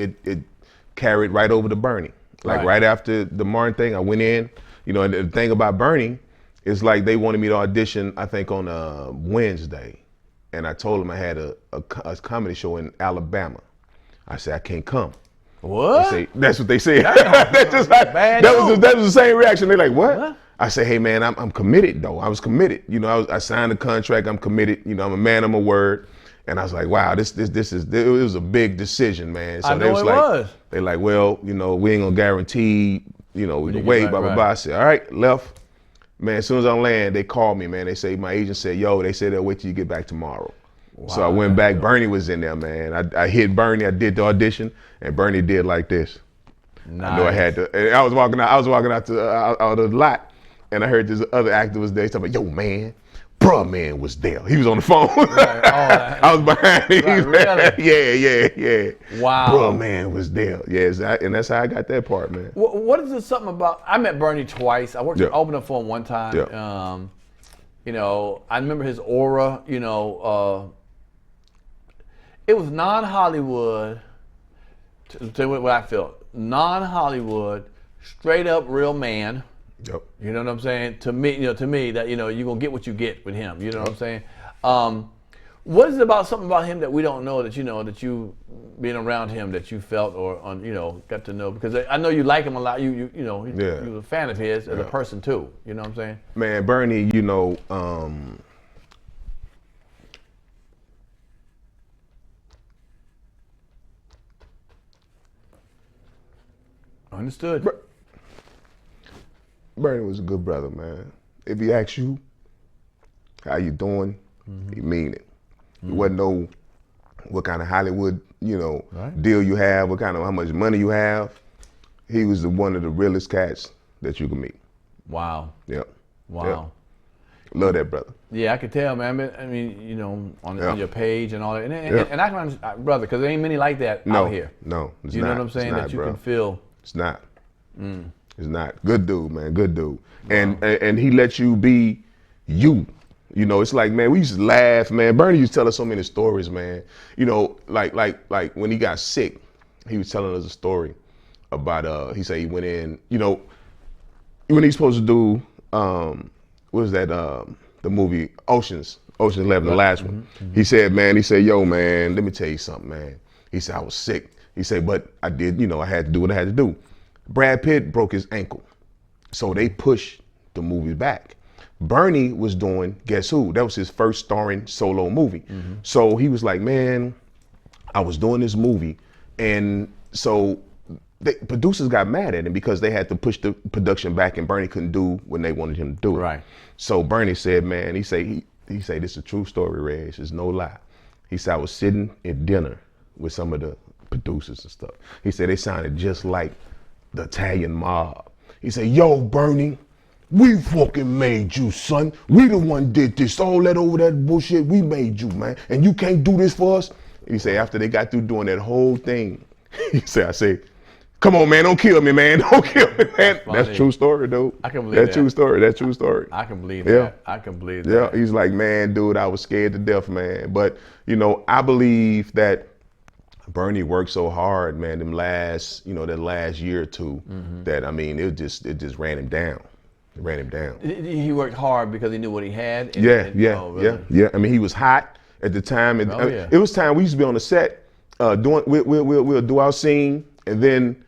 it carried right over to Bernie. Like right after the Martin thing, I went in, you know, and the thing about Bernie is like they wanted me to audition, I think on a Wednesday. And I told them I had a comedy show in Alabama. I said, I can't come. What? Say, that's what they said. That was the same reaction. They're like, what? I said, hey man, I'm committed though. I was committed. You know, I signed the contract, I'm committed. You know, I'm a man of my word. And I was like, wow, it was a big decision, man. So I know it was. They like, well, you know, we ain't gonna guarantee, you know, we can wait, blah, blah, blah. I said, all right, left. Man, as soon as I land, they called me, man. They say, my agent said, yo, they said they'll wait till you get back tomorrow. Wow, so I went back, Bernie was in there, man. I hit Bernie, I did the audition, and Bernie did like this. Nice. I know I had to, and I was walking out of the lot, and I heard this other actor was there, he's talking about, yo, man, bruh man was there. He was on the phone. Right. I was behind him. Right, really? Yeah. Wow. Bruh man was there. Yeah, and that's how I got that part, man. What is it something about, I met Bernie twice. I worked at Open Up for him one time. Yeah. You know, I remember his aura, you know, it was non-Hollywood, to tell you what I felt, non-Hollywood, straight up real man. Yep. You know what I'm saying? To me, that, you know, you're going to get what you get with him. You know what I'm saying? What is it about something about him that we don't know that, you know, that you, being around him, that you felt or, you know, got to know? Because I know you like him a lot. You know, you're a fan of his as a person too. You know what I'm saying? Man, Bernie, you know, Understood. Bernie was a good brother, man. If he asks you, how you doing, he mean it. He wasn't know what kind of Hollywood, you know, deal you have, how much money you have. He was one of the realest cats that you could meet. Wow. Yep. Wow. Yep. Love that brother. Yeah, I could tell, man. I mean, you know, on your page and all that. And I can understand, brother, because there ain't many like that out here. No, it's you not. know what I'm saying? That you can feel. It's not. It's not. Good dude, man. Good dude. Wow. And he let you be you. You know, it's like, man, we used to laugh, man. Bernie used to tell us so many stories, man. You know, like when he got sick, he was telling us a story about, he said he went in, you know, when he's supposed to do, what was that, the movie Ocean's 11, the last one. He said, yo, man, let me tell you something, man. He said, I was sick. He said, but I did, you know, I had to do what I had to do. Brad Pitt broke his ankle. So they pushed the movie back. Bernie was doing Guess Who? That was his first starring solo movie. So he was like, man, I was doing this movie. And so producers got mad at him because they had to push the production back and Bernie couldn't do when they wanted him to do it. Right. So Bernie said, man, he say this is a true story, Reg, it's no lie. He said, I was sitting at dinner with some of the producers and stuff. He said they sounded just like the Italian mob. He said, yo, Bernie, we fucking made you, son. We the one did this, all that over that bullshit, we made you, man. And you can't do this for us? He said, after they got through doing that whole thing, he said, I say, come on, man, don't kill me, man. Don't kill me, man. That's true story, dude. I can believe that. That's true story. That's true story. I can believe that. I can believe that. Yeah, he's like, man, dude, I was scared to death, man. But, you know, I believe that Bernie worked so hard, man, that last year or two, that, I mean, it just ran him down. It ran him down. He worked hard because he knew what he had? Yeah. I mean, he was hot at the time. And, it was time we used to be on the set, we'll do our scene, and then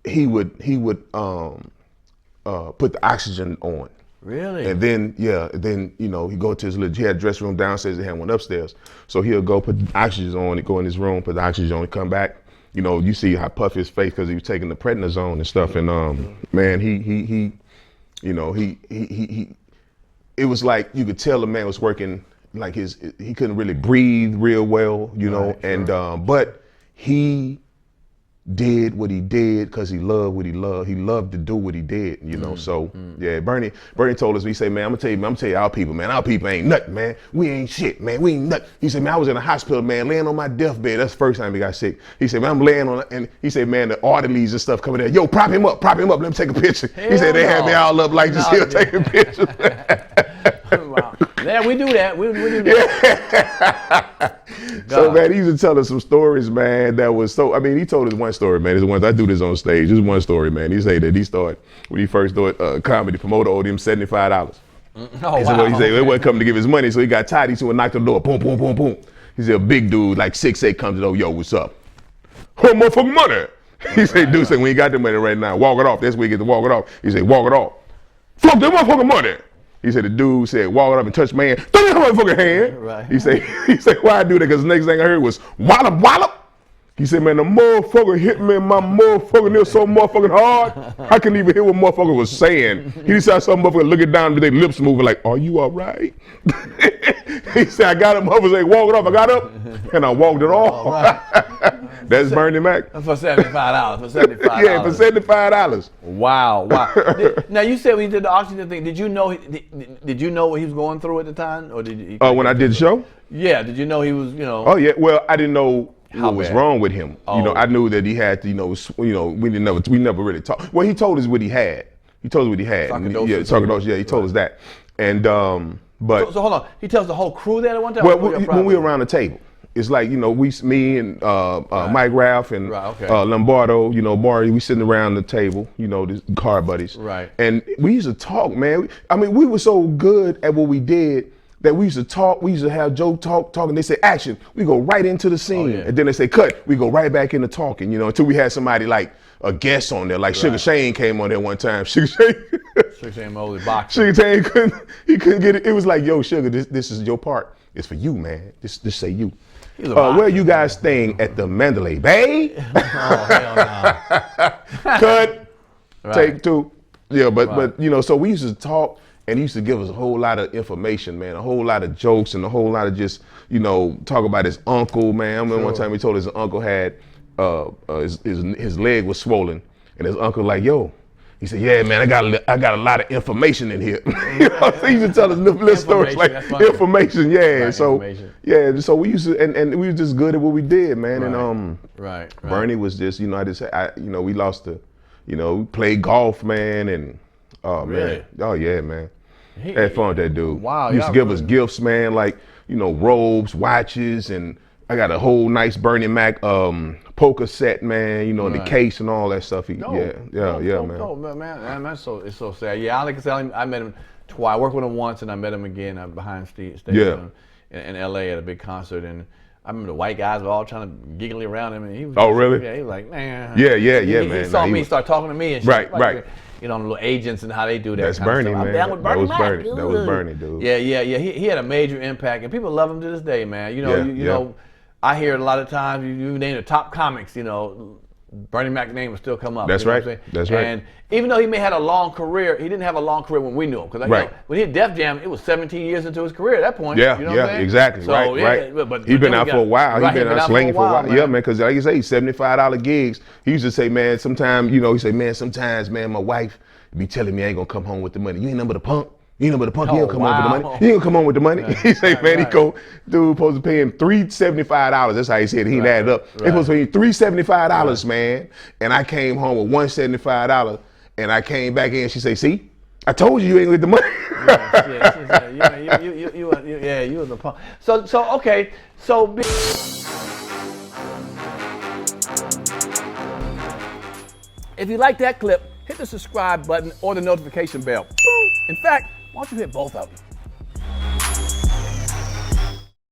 he would put the oxygen on. Really? And then, you know, he go to his he had a dressing room downstairs, he had one upstairs. So he'll go put the oxygen on, go in his room, put the oxygen on, come back. You know, you see how puffy his face because he was taking the prednisone and stuff. And man, he it was like you could tell the man was working like he couldn't really breathe real well, you know, right, and but he did what he did because he loved what he loved. He loved to do what he did, you know. So yeah, Bernie told us, he said, man, I'm gonna tell you our people, man. Our people ain't nothing, man. We ain't shit, man. We ain't nothing. He said, man, I was in a hospital, man, laying on my deathbed. That's the first time he got sick. He said, man, I'm laying on, and he said, man, the orderlies and stuff coming there. Yo, prop him up, let me take a picture. He said they had me all up like this here taking pictures. Wow. Yeah, we do that. We do that. So man, he used to tell us some stories, man. That was so. I mean, he told us one story, man. This one I do this on stage. This is one story, man. He said that he started when he first started comedy. Promoter owed him $75. Oh, he said he wasn't coming to give his money, so he got tired. He said, knocked on the door, boom, boom, boom, boom. He said, a big dude, like 6'8", comes to the door, yo, what's up? Oh, motherfucking money. He said, dude, said, we ain't got the money right now. Walk it off. That's where you get to walk it off. He said, walk it off. Fuck that motherfucking money. He said, the dude said, walk it up and touch my hand. Throw that motherfucking hand. Right. He said, why I do that? Because the next thing I heard was, wallop, wallop. He said, man, the motherfucker hit me in my motherfucking ear so motherfucking hard, I couldn't even hear what motherfucker was saying. He said, some motherfucker looking down with their lips moving like, are you all right? He said, I got up, motherfucker said, walk it off. I got up, and I walked it off. Right. That's Bernie Mac. For $75. For $75. Yeah, for $75. Wow. Now you said when you did the oxygen thing, did you know what he was going through at the time, or did you? When I did the show? Yeah. Did you know he was? Oh yeah. Well, I didn't know what was bad? wrong with him. Oh. I knew that he had to. We never really talked. Well, he told us what he had. He told us what he had. Sarcoidosis. Yeah, he told us that. And but so hold on. He tells the whole crew that at one time. Well, when we were around the table. It's like, me and Mike Ralph and Lombardo, Barry, we sitting around the table, the car buddies. Right. And we used to talk, man. I mean, we were so good at what we did that we used to talk, we used to have Joe talking. They say action, we go right into the scene. Oh, yeah. And then they say cut, we go right back into talking, until we had somebody like a guest on there. Like Sugar Shane came on there one time. Sugar Shane Mosley boxer. Sugar Shane couldn't get it. It was like, yo, Sugar, this is your part. It's for you, man. Just say you. Where you guys staying at the Mandalay Bay? Oh, hell no. Cut. Right. Take two. Yeah, but so we used to talk, and he used to give us a whole lot of information, man, a whole lot of jokes and a whole lot of just, talk about his uncle, man. I remember one time he told his uncle had his leg was swollen, and his uncle like, yo. He said, yeah, man, I got a lot of information in here. So he used to tell us little stories like information, yeah. Right, so so we used to, and we were just good at what we did, man. Right. And Bernie was just, we lost we played golf, man, and man, oh yeah, man, had fun with that dude. Wow, he used to give us gifts, man, like robes, watches, and I got a whole nice Bernie Mac poker set, man, in the case and all that stuff. Man. No, man, it's so sad. Yeah, like I said, I met him twice. I worked with him once, and I met him again behind stage in L.A. at a big concert, and I remember the white guys were all trying to giggly around him, and he was. Oh, really? Yeah, he was like, man. Yeah, man. He saw me start talking to me, and shit, right. The little agents and how they do that. That's kind Bernie, of stuff. man. I'm down with Bernie Mac, dude. That was Bernie, dude. Yeah. He had a major impact, and people love him to this day, man. You know, I hear it a lot of times. You name the top comics, Bernie Mac's name will still come up. That's right. That's right. And even though he may have had a long career, he didn't have a long career when we knew him. Because when he had Def Jam, it was 17 years into his career at that point. Yeah, you know what I'm saying? Exactly. So, right. But He's been out for a while. He's been out slinging for a while. Man. Yeah, man. Because like you say, $75 gigs. He used to say, man, sometimes, he say, man, sometimes, man, my wife be telling me I ain't gonna come home with the money. You ain't nothing but a punk. You ain't nothing but a punk. He don't come home with the money. He ain't gonna come home with the money. He say, man, he go, dude, supposed to pay him $375. That's how he said it. He added up. They supposed to pay him $375, man. And I came home with $175, and I came back in. She say, see, I told you ain't with the money. You was a punk. So okay, so. If you like that clip, hit the subscribe button or the notification bell. In fact, why don't you hit both of them?